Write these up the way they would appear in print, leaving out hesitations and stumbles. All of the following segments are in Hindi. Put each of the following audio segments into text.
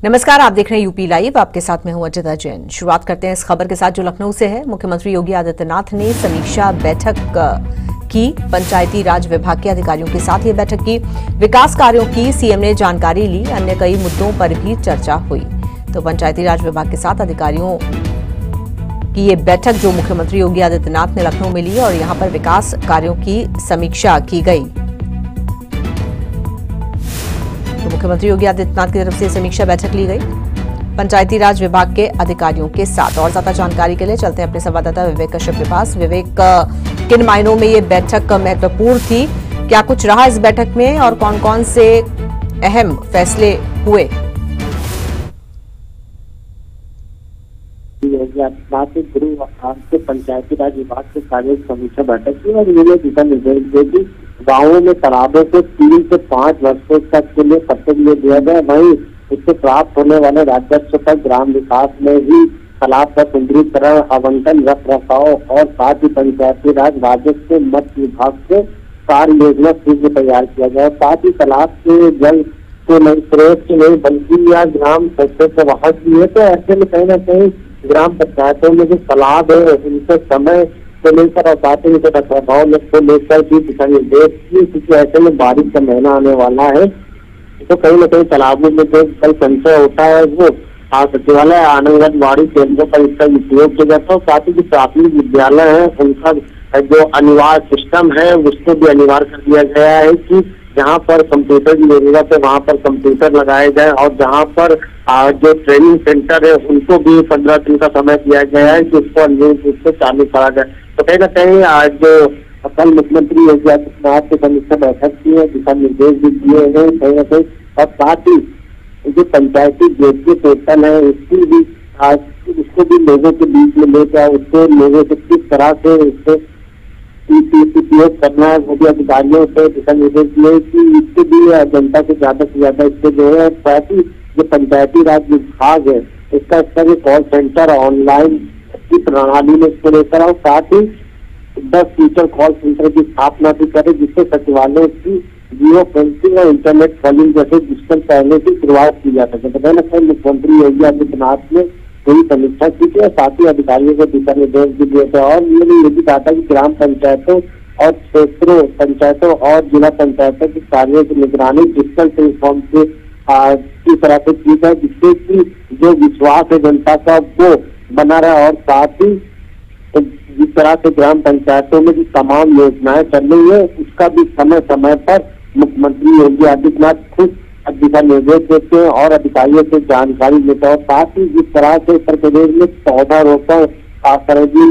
नमस्कार, आप देख रहे हैं यूपी लाइव। आपके साथ मैं हूं अजिता जैन। शुरुआत करते हैं इस खबर के साथ जो लखनऊ से है। मुख्यमंत्री योगी आदित्यनाथ ने समीक्षा बैठक की। पंचायती राज विभाग के अधिकारियों के साथ ये बैठक की। विकास कार्यों की सीएम ने जानकारी ली। अन्य कई मुद्दों पर भी चर्चा हुई। तो पंचायती राज विभाग के साथ अधिकारियों की ये बैठक जो मुख्यमंत्री योगी आदित्यनाथ ने लखनऊ में ली और यहां पर विकास कार्यों की समीक्षा की गई। तो मुख्यमंत्री योगी आदित्यनाथ की तरफ से समीक्षा बैठक ली गई पंचायती राज विभाग के अधिकारियों के साथ। और ज्यादा जानकारी के लिए चलते हैं अपने संवाददाता विवेक कश्यप के पास। विवेक, किन मायनों में ये बैठक महत्वपूर्ण थी, क्या कुछ रहा इस बैठक में और कौन कौन से अहम फैसले हुए? गुरुवार से पंचायती राज विभाग के कार्य समीक्षा बैठक की और ये दिशा निर्देश दिए कि गाँवों में तालाबों को 3 से 5 वर्षों तक के लिए पट्टे दिए दिया गया। वहीं इससे प्राप्त होने वाले राजस्व पर ग्राम विकास में ही तालाब का सुंदरीकरण, आवंटन, रख रखाव और साथ ही पंचायती राज राजस्व मत्स्य विभाग से कार्य योजना शीघ्र तैयार किया गया। साथ ही तालाब के जल को नहीं स्रोत से नहीं बल्कि या ग्राम सत्य से वहां की है। तो ऐसे में कहीं ना कहीं ग्राम पंचायतों में जो तालाब है उनके समय को लेकर और साथ ही रखरखाव को लेकर भी दिशा निर्देश की, क्योंकि ऐसे में बारिश का महीना आने वाला है। तो कहीं ना कहीं तालाबों में जो जल संचय होता है वो सचिवालय, आंगनबाड़ी केंद्रों पर इसका उपयोग किया जाता है। साथ ही जो प्राथमिक विद्यालय है उनका जो अनिवार्य सिस्टम है उसको भी अनिवार्य कर दिया गया है कि जहाँ पर कंप्यूटर की जरूरत है वहाँ पर कंप्यूटर लगाए जाए और जहाँ पर जो ट्रेनिंग सेंटर है उनको भी 15 दिन का समय दिया गया है कि उसको अनुरूप रूप से चालू करा जाए। तो कहीं ना कहीं आज जो कल मुख्यमंत्री योगी आदित्यनाथ की समीक्षा बैठक की है, दिशा निर्देश भी दिए हैं कहीं ना कहीं। और साथ ही जो पंचायती गेटवे पोर्टल है उसकी भी उसको भी लोगों के बीच में लेकर उसको लोगों से किस तरह से उससे उपयोग करना है वो भी अधिकारियों से दिशा निर्देश दिए कि इससे भी जनता को ज्यादा से ज्यादा इससे जो है। साथ ही जो पंचायती राज विभाग है इसका जो कॉल सेंटर ऑनलाइन की प्रणाली में इसको लेकर और साथ ही 10 फ्यूचर कॉल सेंटर की स्थापना भी करे, जिससे सचिवालय की जियो फेंसिंग और इंटरनेट कॉलिंग जैसे डिजिटल पहले की शुरुआत की जा सके। तो कहीं ना कहीं मुख्यमंत्री योगी आदित्यनाथ ने पूरी समीक्षा की थी और साथ ही अधिकारियों को दिशा निर्देश भी दिए थे। और ये भी कहा था कि ग्राम पंचायतों और क्षेत्रों पंचायतों और जिला पंचायतों के कार्यों की निगरानी डिजिटल प्लेटफॉर्म से की तरह से की जाए, जिससे कि जो विश्वास है जनता का वो बना रहे। और साथ ही जिस तरह से ग्राम पंचायतों में जो तमाम योजनाएं चल रही है उसका भी समय समय पर मुख्यमंत्री योगी आदित्यनाथ खुद दिशा निर्देश देते हैं और अधिकारियों से जानकारी लेते हैं। और साथ ही जिस तरह से उत्तर प्रदेश में पौधारोपण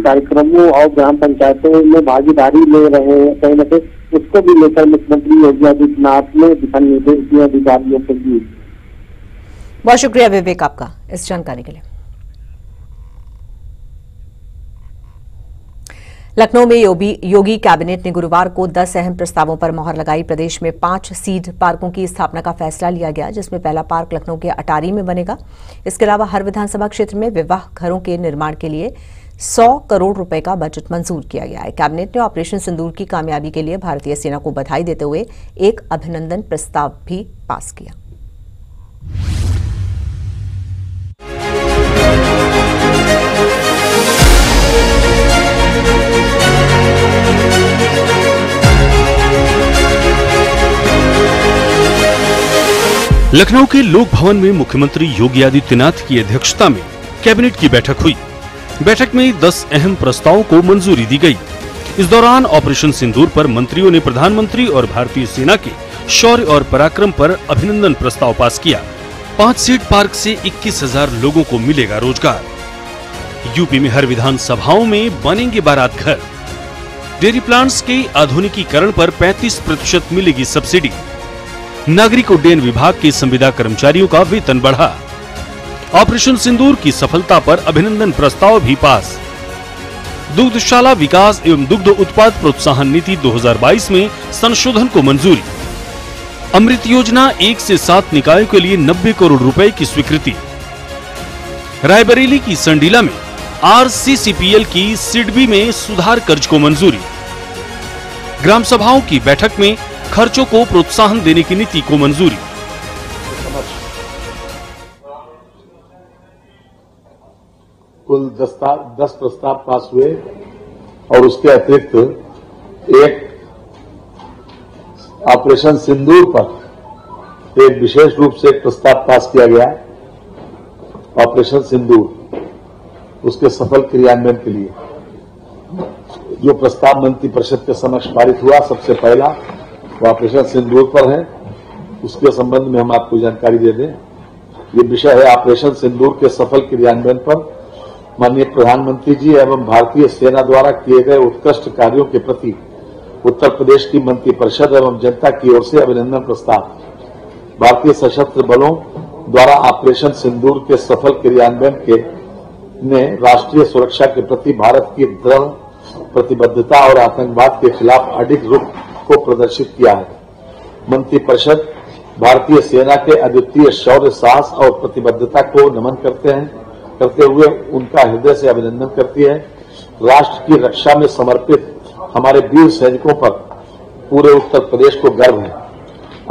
कार्यक्रमों और ग्राम पंचायतों में भागीदारी ले रहे हैं कहीं ना कहीं उसको भी लेकर मुख्यमंत्री योगी आदित्यनाथ ने दिशा निर्देश दिए अधिकारियों को भी। बहुत शुक्रिया विवेक आपका इस जानकारी के लिए। लखनऊ में योगी कैबिनेट ने गुरुवार को 10 अहम प्रस्तावों पर मोहर लगाई। प्रदेश में 5 सीड पार्कों की स्थापना का फैसला लिया गया, जिसमें पहला पार्क लखनऊ के अटारी में बनेगा। इसके अलावा हर विधानसभा क्षेत्र में विवाह घरों के निर्माण के लिए 100 करोड़ रुपए का बजट मंजूर किया गया है। कैबिनेट ने ऑपरेशन सिंदूर की कामयाबी के लिए भारतीय सेना को बधाई देते हुए एक अभिनंदन प्रस्ताव भी पास किया। लखनऊ के लोक भवन में मुख्यमंत्री योगी आदित्यनाथ की अध्यक्षता में कैबिनेट की बैठक हुई। बैठक में 10 अहम प्रस्तावों को मंजूरी दी गई। इस दौरान ऑपरेशन सिंदूर पर मंत्रियों ने प्रधानमंत्री और भारतीय सेना के शौर्य और पराक्रम पर अभिनंदन प्रस्ताव पास किया। 5 सीड पार्क से 21,000 लोगों को मिलेगा रोजगार। यूपी में हर विधानसभाओं में बनेंगे बारात घर। डेयरी प्लांट्स के आधुनिकीकरण पर 35% मिलेगी सब्सिडी। नागरिक उड्डयन विभाग के संविदा कर्मचारियों का वेतन बढ़ा। ऑपरेशन सिंदूर की सफलता पर अभिनंदन प्रस्ताव भी पास। दुग्धशाला विकास एवं दुग्ध उत्पाद प्रोत्साहन नीति 2022 में संशोधन को मंजूरी। अमृत योजना 1 से 7 निकायों के लिए 90 करोड़ रुपए की स्वीकृति। रायबरेली की संडीला में आरसीसीपीएल की सिडबी में सुधार कर्ज को मंजूरी। ग्राम सभाओं की बैठक में खर्चों को प्रोत्साहन देने की नीति को मंजूरी। कुल 10 प्रस्ताव पास हुए और उसके अतिरिक्त एक ऑपरेशन सिंदूर पर एक विशेष रूप से एक प्रस्ताव पास किया गया, ऑपरेशन सिंदूर, उसके सफल क्रियान्वयन के लिए जो प्रस्ताव मंत्रिपरिषद के समक्ष पारित हुआ, सबसे पहला वो ऑपरेशन सिंदूर पर है। उसके संबंध में हम आपको जानकारी दे दें। ये विषय है ऑपरेशन सिंदूर के सफल क्रियान्वयन पर माननीय प्रधानमंत्री जी एवं भारतीय सेना द्वारा किए गए उत्कृष्ट कार्यों के प्रति उत्तर प्रदेश की मंत्रिपरिषद एवं जनता की ओर से अभिनंदन प्रस्ताव। भारतीय सशस्त्र बलों द्वारा ऑपरेशन सिंदूर के सफल क्रियान्वयन के ने राष्ट्रीय सुरक्षा के प्रति भारत की दृढ़ प्रतिबद्धता और आतंकवाद के खिलाफ अडिग रुख को प्रदर्शित किया है। मंत्रिपरिषद भारतीय सेना के अद्वितीय शौर्य, साहस और प्रतिबद्धता को नमन करते हुए उनका हृदय से अभिनंदन करती है। राष्ट्र की रक्षा में समर्पित हमारे वीर सैनिकों पर पूरे उत्तर प्रदेश को गर्व है।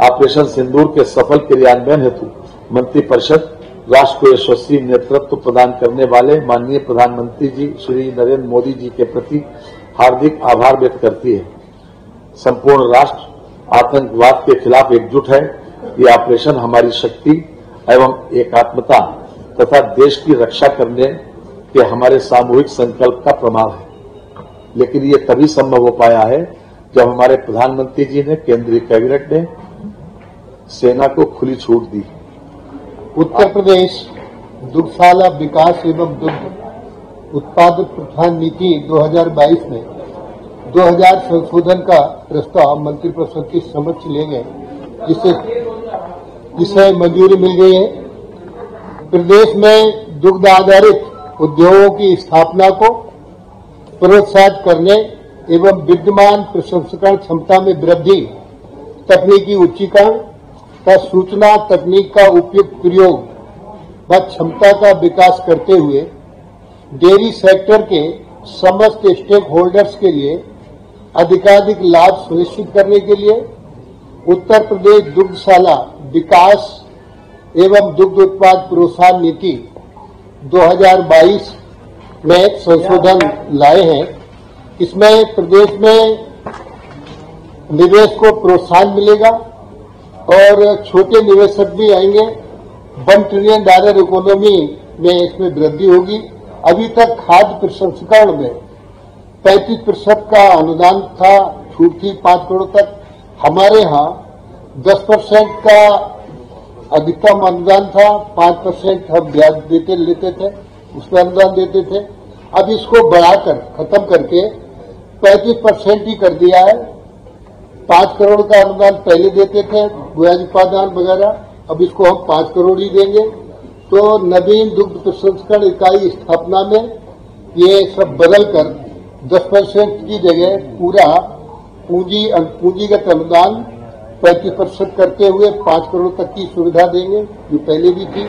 ऑपरेशन सिंदूर के सफल क्रियान्वयन हेतु मंत्रिपरिषद राष्ट्र को यशस्वी नेतृत्व प्रदान करने वाले माननीय प्रधानमंत्री जी श्री नरेंद्र मोदी जी के प्रति हार्दिक आभार व्यक्त करती है। संपूर्ण राष्ट्र आतंकवाद के खिलाफ एकजुट है। ये ऑपरेशन हमारी शक्ति एवं एकात्मता तथा देश की रक्षा करने के हमारे सामूहिक संकल्प का प्रमाण है। लेकिन ये तभी संभव हो पाया है जब हमारे प्रधानमंत्री जी ने, केंद्रीय कैबिनेट ने सेना को खुली छूट दी। उत्तर प्रदेश दुग्धशाला विकास एवं दुग्ध उत्पादक प्रोत्साहन नीति 2022 में 2000 संशोधन का प्रस्ताव मंत्रिपरिषद के समक्ष ले गए, जिसे मंजूरी मिल गई है। प्रदेश में दुग्ध आधारित उद्योगों की स्थापना को प्रोत्साहित करने एवं विद्यमान प्रसंस्करण क्षमता में वृद्धि, तकनीकी उच्चीकरण का सूचना तकनीक का उपयुक्त प्रयोग व क्षमता का विकास करते हुए डेयरी सेक्टर के समस्त स्टेक होल्डर्स के लिए अधिकाधिक लाभ सुनिश्चित करने के लिए उत्तर प्रदेश दुग्धशाला विकास एवं दुग्ध उत्पाद प्रोत्साहन नीति 2022 में एक संशोधन लाए हैं। इसमें प्रदेश में निवेश को प्रोत्साहन मिलेगा और छोटे निवेशक भी आएंगे। $1 ट्रिलियन इकोनॉमी में इसमें वृद्धि होगी। अभी तक खाद्य प्रसंस्करण में 35% का अनुदान था, छूट थी 5 करोड़ तक। हमारे यहाँ 10% का अधिकतम अनुदान था, 5% हम ब्याज लेते थे, उसमें अनुदान देते थे। अब इसको बढ़ाकर खत्म करके 35% ही कर दिया है। 5 करोड़ का अनुदान पहले देते थे, ब्याज उपादान वगैरह, अब इसको हम 5 करोड़ ही देंगे। तो नवीन दुग्ध प्रसंस्करण इकाई स्थापना में ये सब बदलकर 10% की जगह पूरा पूंजीगत अनुदान 35% करते हुए 5 करोड़ तक की सुविधा देंगे, जो पहले भी थी।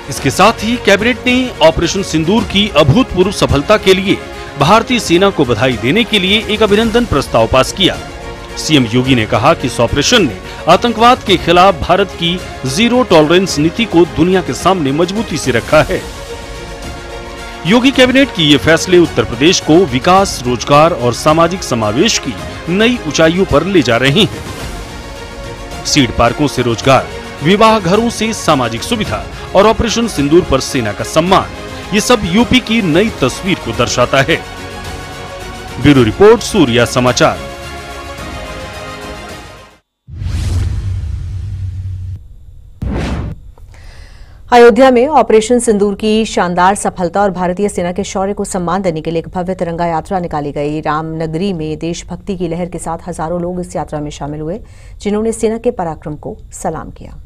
इसके साथ ही कैबिनेट ने ऑपरेशन सिंदूर की अभूतपूर्व सफलता के लिए भारतीय सेना को बधाई देने के लिए एक अभिनंदन प्रस्ताव पास किया। सीएम योगी ने कहा कि इस ऑपरेशन ने आतंकवाद के खिलाफ भारत की जीरो टॉलरेंस नीति को दुनिया के सामने मजबूती से रखा है। योगी कैबिनेट की ये फैसले उत्तर प्रदेश को विकास, रोजगार और सामाजिक समावेश की नई ऊंचाइयों पर ले जा रहे हैं। सीड पार्कों से रोजगार, विवाह घरों से सामाजिक सुविधा और ऑपरेशन सिंदूर पर सेना का सम्मान, ये सब यूपी की नई तस्वीर को दर्शाता है। ब्यूरो रिपोर्ट, सूर्या समाचार। अयोध्या में ऑपरेशन सिंदूर की शानदार सफलता और भारतीय सेना के शौर्य को सम्मान देने के लिए एक भव्य तिरंगा यात्रा निकाली गई। रामनगरी में देशभक्ति की लहर के साथ हजारों लोग इस यात्रा में शामिल हुए, जिन्होंने सेना के पराक्रम को सलाम किया।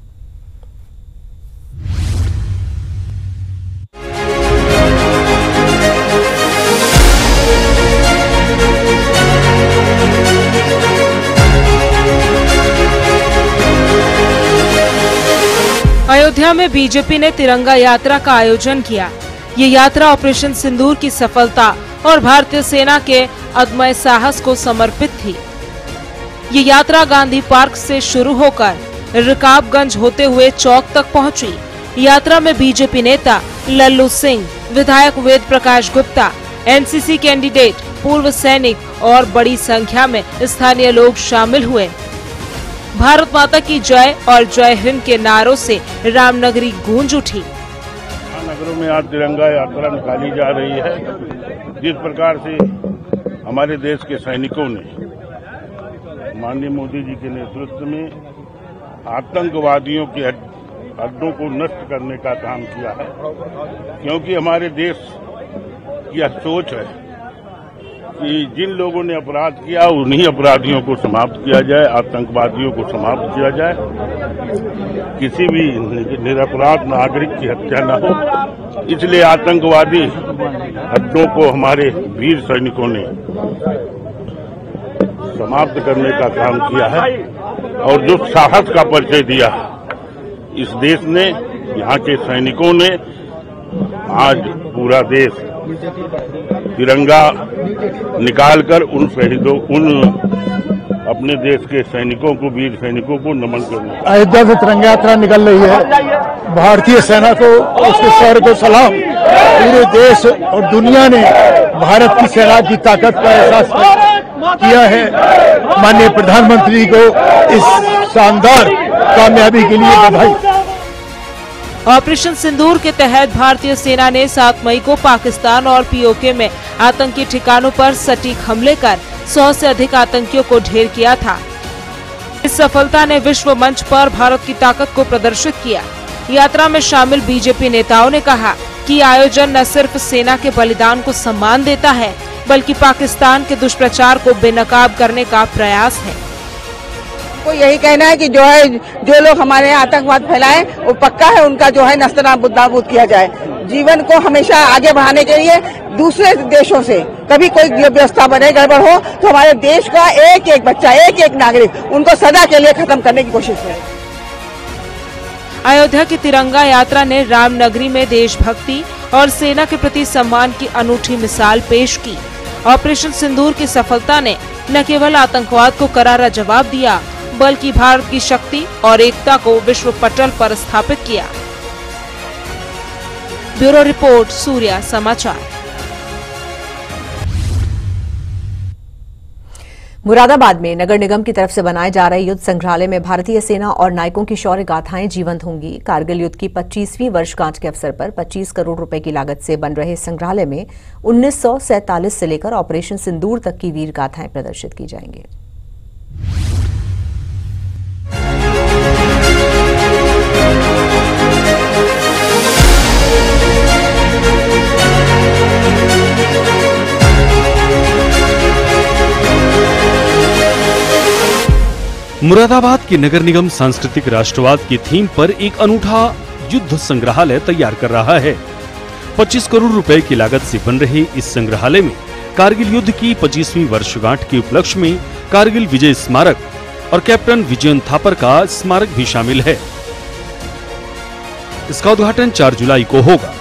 अयोध्या में बीजेपी ने तिरंगा यात्रा का आयोजन किया। ये यात्रा ऑपरेशन सिंदूर की सफलता और भारतीय सेना के अदम्य साहस को समर्पित थी। ये यात्रा गांधी पार्क से शुरू होकर रकाबगंज होते हुए चौक तक पहुंची। यात्रा में बीजेपी नेता लल्लू सिंह, विधायक वेद प्रकाश गुप्ता, एनसीसी कैंडिडेट, पूर्व सैनिक और बड़ी संख्या में स्थानीय लोग शामिल हुए। भारत माता की जय और जय हिंद के नारों से रामनगरी गूंज उठी। नगरों में आज तिरंगा यात्रा निकाली जा रही है। जिस प्रकार से हमारे देश के सैनिकों ने माननीय मोदी जी के नेतृत्व में आतंकवादियों के अड्डों को नष्ट करने का काम किया है, क्योंकि हमारे देश की यह सोच है कि जिन लोगों ने अपराध किया उन्हीं अपराधियों को समाप्त किया जाए, आतंकवादियों को समाप्त किया जाए, किसी भी निरपराध नागरिक की हत्या न हो। इसलिए आतंकवादी अड्डों को हमारे वीर सैनिकों ने समाप्त करने का काम किया है और जो साहस का परिचय दिया इस देश ने, यहाँ के सैनिकों ने, आज पूरा देश तिरंगा निकालकर उन शहीदों, उन अपने देश के सैनिकों को, वीर सैनिकों को नमन करना। अयोध्या से तिरंगा यात्रा निकल रही है। भारतीय सेना को, उसके शौर्य को सलाम। पूरे देश और दुनिया ने भारत की सेना की ताकत का एहसास किया है। माननीय प्रधानमंत्री को इस शानदार कामयाबी के लिए बधाई। ऑपरेशन सिंदूर के तहत भारतीय सेना ने 7 मई को पाकिस्तान और पीओके में आतंकी ठिकानों पर सटीक हमले कर 100 से अधिक आतंकियों को ढेर किया था। इस सफलता ने विश्व मंच पर भारत की ताकत को प्रदर्शित किया। यात्रा में शामिल बीजेपी नेताओं ने कहा कि आयोजन न सिर्फ सेना के बलिदान को सम्मान देता है, बल्कि पाकिस्तान के दुष्प्रचार को बेनकाब करने का प्रयास है। को यही कहना है कि जो लोग हमारे आतंकवाद फैलाएं, वो पक्का है उनका जो है नस्तनाबूद किया जाए। जीवन को हमेशा आगे बढ़ाने के लिए दूसरे देशों से कभी कोई व्यवस्था बने, गड़बड़ हो, तो हमारे देश का एक एक बच्चा, एक एक नागरिक, उनको सदा के लिए खत्म करने की कोशिश करें। अयोध्या की तिरंगा यात्रा ने रामनगरी में देशभक्ति और सेना के प्रति सम्मान की अनूठी मिसाल पेश की। ऑपरेशन सिंदूर की सफलता ने न केवल आतंकवाद को करारा जवाब दिया, बल्कि भारत की शक्ति और एकता को विश्व पटल पर स्थापित किया। ब्यूरो रिपोर्ट, सूर्या समाचार। मुरादाबाद में नगर निगम की तरफ से बनाए जा रहे युद्ध संग्रहालय में भारतीय सेना और नायकों की शौर्य गाथाएं जीवंत होंगी। कारगिल युद्ध की 25वीं वर्षगांठ के अवसर पर 25 करोड़ रुपए की लागत से बन रहे संग्रहालय में 1947 से लेकर ऑपरेशन सिंदूर तक की वीर गाथाएं प्रदर्शित की जाएंगी। मुरादाबाद के नगर निगम सांस्कृतिक राष्ट्रवाद की थीम पर एक अनूठा युद्ध संग्रहालय तैयार कर रहा है। 25 करोड़ रुपए की लागत से बन रहे इस संग्रहालय में कारगिल युद्ध की 25वीं वर्षगांठ के उपलक्ष्य में कारगिल विजय स्मारक और कैप्टन विजयन थापर का स्मारक भी शामिल है। इसका उद्घाटन 4 जुलाई को होगा।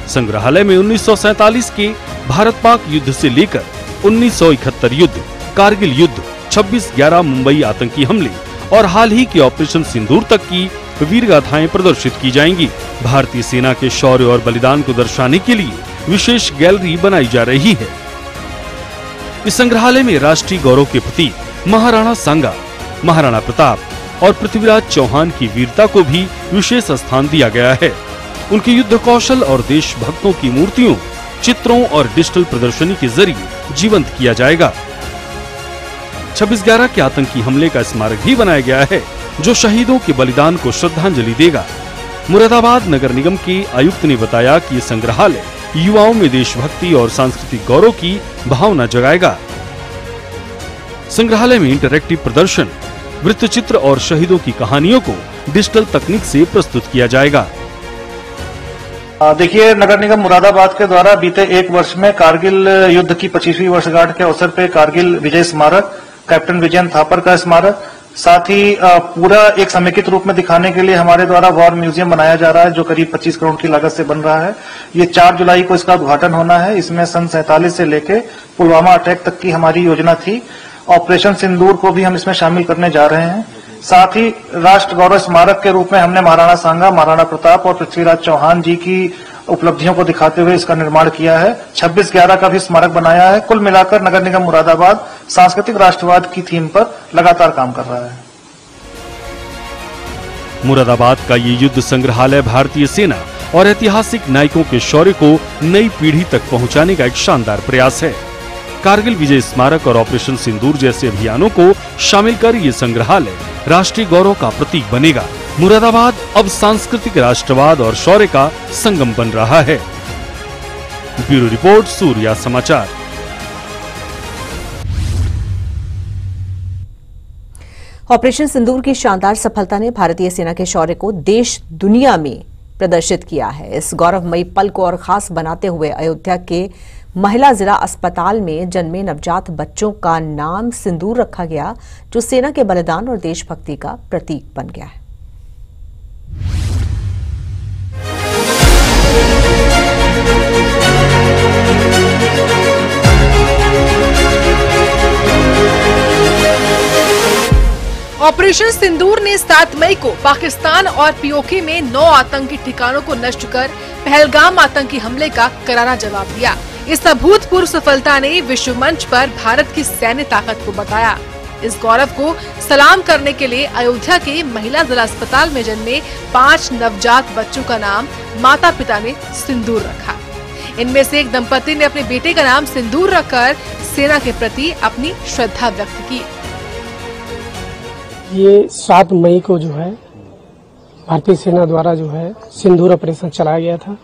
संग्रहालय में 1947 के भारत पाक युद्ध से लेकर 1971 युद्ध, कारगिल युद्ध, 26/11 मुंबई आतंकी हमले और हाल ही के ऑपरेशन सिंदूर तक की वीर गाथाएं प्रदर्शित की जाएंगी। भारतीय सेना के शौर्य और बलिदान को दर्शाने के लिए विशेष गैलरी बनाई जा रही है। इस संग्रहालय में राष्ट्रीय गौरव के प्रतीक महाराणा सांगा, महाराणा प्रताप और पृथ्वीराज चौहान की वीरता को भी विशेष स्थान दिया गया है। उनके युद्ध कौशल और देशभक्तों की मूर्तियों, चित्रों और डिजिटल प्रदर्शनी के जरिए जीवंत किया जाएगा। 26/11 के आतंकी हमले का स्मारक भी बनाया गया है, जो शहीदों के बलिदान को श्रद्धांजलि देगा। मुरादाबाद नगर निगम के आयुक्त ने बताया कि ये संग्रहालय युवाओं में देशभक्ति और सांस्कृतिक गौरव की भावना जगाएगा। संग्रहालय में इंटरैक्टिव प्रदर्शन, वृत्तचित्र और शहीदों की कहानियों को डिजिटल तकनीक से प्रस्तुत किया जाएगा। देखिए, नगर निगम मुरादाबाद के द्वारा बीते 1 वर्ष में कारगिल युद्ध की 25वीं वर्षगांठ के अवसर पर कारगिल विजय स्मारक, कैप्टन विजयन थापर का स्मारक, साथ ही पूरा एक समेकित रूप में दिखाने के लिए हमारे द्वारा वॉर म्यूजियम बनाया जा रहा है, जो करीब 25 करोड़ की लागत से बन रहा है। ये 4 जुलाई को इसका उद्घाटन होना है। इसमें सन 47 से लेके पुलवामा अटैक तक की हमारी योजना थी। ऑपरेशन सिंदूर को भी हम इसमें शामिल करने जा रहे हैं। साथ ही राष्ट्र गौरव स्मारक के रूप में हमने महाराणा सांगा, महाराणा प्रताप और पृथ्वीराज चौहान जी की उपलब्धियों को दिखाते हुए इसका निर्माण किया है। 26/11 का भी स्मारक बनाया है। कुल मिलाकर नगर निगम मुरादाबाद सांस्कृतिक राष्ट्रवाद की थीम पर लगातार काम कर रहा है। मुरादाबाद का ये युद्ध संग्रहालय भारतीय सेना और ऐतिहासिक नायकों के शौर्य को नई पीढ़ी तक पहुंचाने का एक शानदार प्रयास है। कारगिल विजय स्मारक और ऑपरेशन सिंदूर जैसे अभियानों को शामिल कर ये संग्रहालय राष्ट्रीय गौरव का प्रतीक बनेगा। मुरादाबाद अब सांस्कृतिक राष्ट्रवाद और शौर्य का संगम बन रहा है। ब्यूरो रिपोर्ट, सूर्या समाचार। ऑपरेशन सिंदूर की शानदार सफलता ने भारतीय सेना के शौर्य को देश दुनिया में प्रदर्शित किया है। इस गौरवमयी पल को और खास बनाते हुए अयोध्या के महिला जिला अस्पताल में जन्मे नवजात बच्चों का नाम सिंदूर रखा गया, जो सेना के बलिदान और देशभक्ति का प्रतीक बन गया है। ऑपरेशन सिंदूर ने 7 मई को पाकिस्तान और पीओके में 9 आतंकी ठिकानों को नष्ट कर पहलगाम आतंकी हमले का करारा जवाब दिया। इस अभूतपूर्व सफलता ने विश्व मंच पर भारत की सैन्य ताकत को बताया। इस गौरव को सलाम करने के लिए अयोध्या के महिला जिला अस्पताल में जन्मे 5 नवजात बच्चों का नाम माता पिता ने सिंदूर रखा। इनमें से एक दंपति ने अपने बेटे का नाम सिंदूर रखकर सेना के प्रति अपनी श्रद्धा व्यक्त की। ये 7 मई को जो है भारतीय सेना द्वारा जो है सिंदूर ऑपरेशन चलाया गया था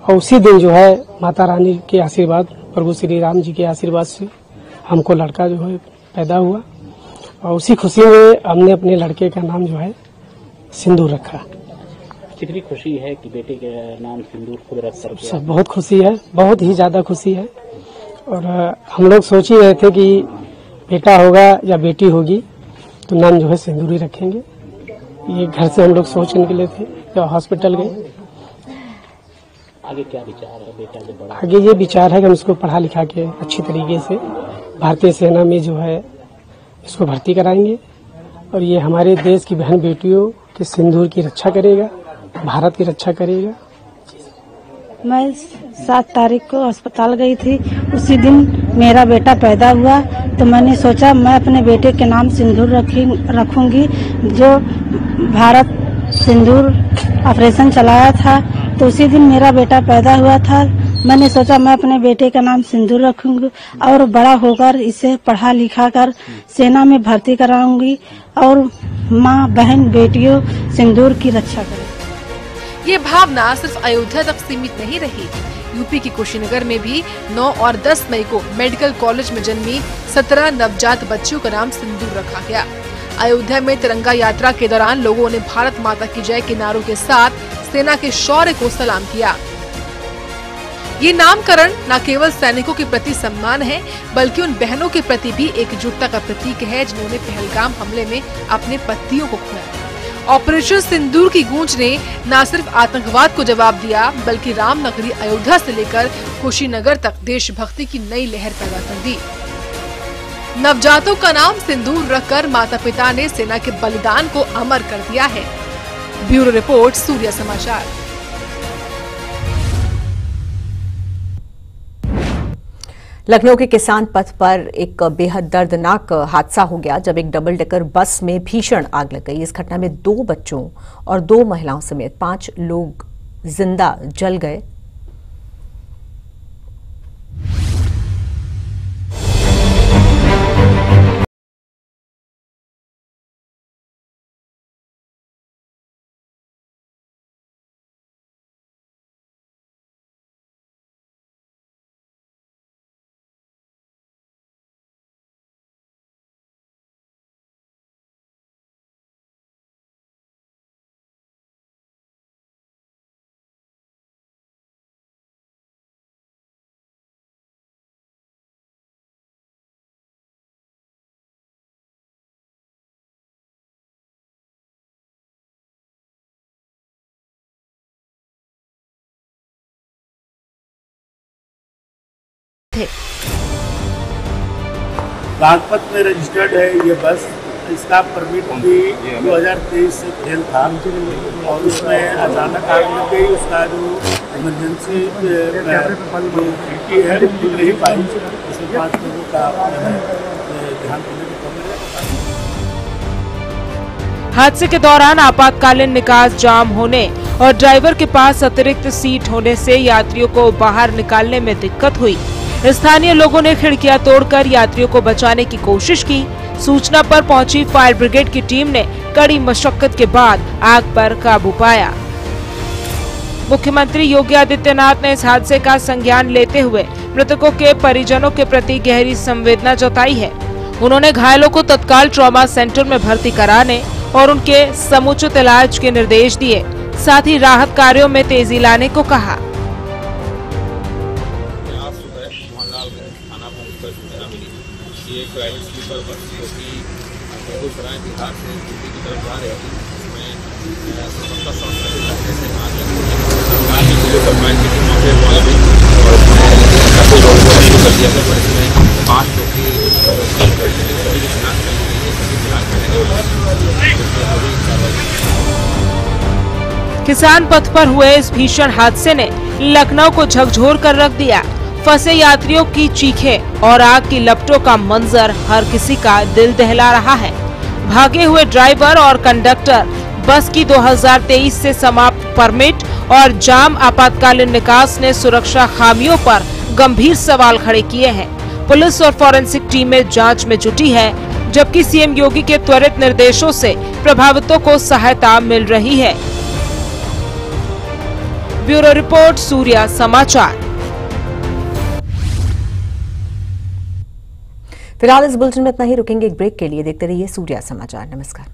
और उसी दिन जो है माता रानी के आशीर्वाद, प्रभु श्री राम जी के आशीर्वाद से हमको लड़का जो है पैदा हुआ और उसी खुशी में हमने अपने लड़के का नाम जो है सिंदूर रखा। कितनी खुशी है कि बेटे के नाम सिंदूर खुद रख कर? सब बहुत खुशी है, बहुत ही ज्यादा खुशी है। और हम लोग सोच ही रहे थे कि बेटा होगा या बेटी होगी तो नाम जो है सिंदूर ही रखेंगे। ये घर से हम लोग सोच निकले थे जब हॉस्पिटल गए। आगे क्या विचार है बेटा जब बड़ा? आगे ये विचार है कि हम इसको पढ़ा लिखा के अच्छी तरीके से भारतीय सेना में जो है इसको भर्ती कराएंगे और ये हमारे देश की बहन बेटियों के सिंदूर की रक्षा करेगा, भारत की रक्षा करेगा। मैं 7 तारीख को अस्पताल गई थी। उसी दिन मेरा बेटा पैदा हुआ तो मैंने सोचा मैं अपने बेटे के नाम सिंदूर रखूंगी। जो भारत सिंदूर ऑपरेशन चलाया था तो उसी दिन मेरा बेटा पैदा हुआ था। मैंने सोचा मैं अपने बेटे का नाम सिंदूर रखूंगी और बड़ा होकर इसे पढ़ा लिखा कर सेना में भर्ती कराऊंगी और माँ बहन बेटियों सिंदूर की रक्षा करें। ये भावना सिर्फ अयोध्या तक सीमित नहीं रही। यूपी की कुशीनगर में भी 9 और 10 मई को मेडिकल कॉलेज में जन्मी 17 नवजात बच्चियों का नाम सिंदूर रखा गया। अयोध्या में तिरंगा यात्रा के दौरान लोगों ने भारत माता की जय के नारों के साथ सेना के शौर्य को सलाम किया। ये नामकरण न केवल सैनिकों के प्रति सम्मान है, बल्कि उन बहनों के प्रति भी एकजुटता का प्रतीक है जिन्होंने पहलगाम हमले में अपने पतियों को खोया। ऑपरेशन सिंदूर की गूंज ने न सिर्फ आतंकवाद को जवाब दिया, बल्कि रामनगरी अयोध्या से लेकर कुशीनगर तक देशभक्ति की नई लहर पैदा कर दी। नवजातों का नाम सिंदूर रखकर माता पिता ने सेना के बलिदान को अमर कर दिया है। ब्यूरो रिपोर्ट, सूर्या समाचार। लखनऊ के किसान पथ पर एक बेहद दर्दनाक हादसा हो गया जब एक डबल डेकर बस में भीषण आग लग गई। इस घटना में 2 बच्चों और 2 महिलाओं समेत 5 लोग जिंदा जल गए। बागपत में रजिस्टर्ड है ये बस, इसका परमिट भी 2023 से फेल था और उसमें अचानक आग लग गई। उसका जो इमरजेंसी खिड़की है वो खुल नहीं पाई। इसमें 5 लोगों का ध्यान देने की कमी है। हादसे के दौरान आपातकालीन निकास जाम होने और ड्राइवर के पास अतिरिक्त सीट होने से यात्रियों को बाहर निकालने में दिक्कत हुई। स्थानीय लोगों ने खिड़कियां तोड़कर यात्रियों को बचाने की कोशिश की। सूचना पर पहुंची फायर ब्रिगेड की टीम ने कड़ी मशक्कत के बाद आग पर काबू पाया। मुख्यमंत्री योगी आदित्यनाथ ने इस हादसे का संज्ञान लेते हुए मृतकों के परिजनों के प्रति गहरी संवेदना जताई है। उन्होंने घायलों को तत्काल ट्रॉमा सेंटर में भर्ती कराने और उनके समुचित इलाज के निर्देश दिए। साथ ही राहत कार्यों में तेजी लाने को कहा। ये प्राइवेट स्लीपर बस जो कि बेगूसराय बिहार से दिल्ली की तरफ जा रही थी, उसमें सफलता शॉर्ट सर्किट लगने से आग लग गई। सरकार ने जिले का फायर ब्रिगेड मौके वाला भी और उसमें रोड को शुरू कर दिया था, पर इसमें 5 लोग की सभी की शिनाख्त कर ली गई है। सभी फिलहाल किसान पथ पर हुए इस भीषण हादसे ने लखनऊ को झकझोर कर रख दिया। फंसे यात्रियों की चीखें और आग की लपटों का मंजर हर किसी का दिल दहला रहा है। भागे हुए ड्राइवर और कंडक्टर, बस की 2023 से समाप्त परमिट और जाम आपातकालीन निकास ने सुरक्षा खामियों पर गंभीर सवाल खड़े किए हैं। पुलिस और फॉरेंसिक टीमें जांच में जुटी है, जबकि सीएम योगी के त्वरित निर्देशों से प्रभावितों को सहायता मिल रही है। ब्यूरो रिपोर्ट, सूर्या समाचार। फिलहाल इस बुलेटिन में इतना ही। रुकेंगे एक ब्रेक के लिए। देखते रहिए सूर्या समाचार। नमस्कार।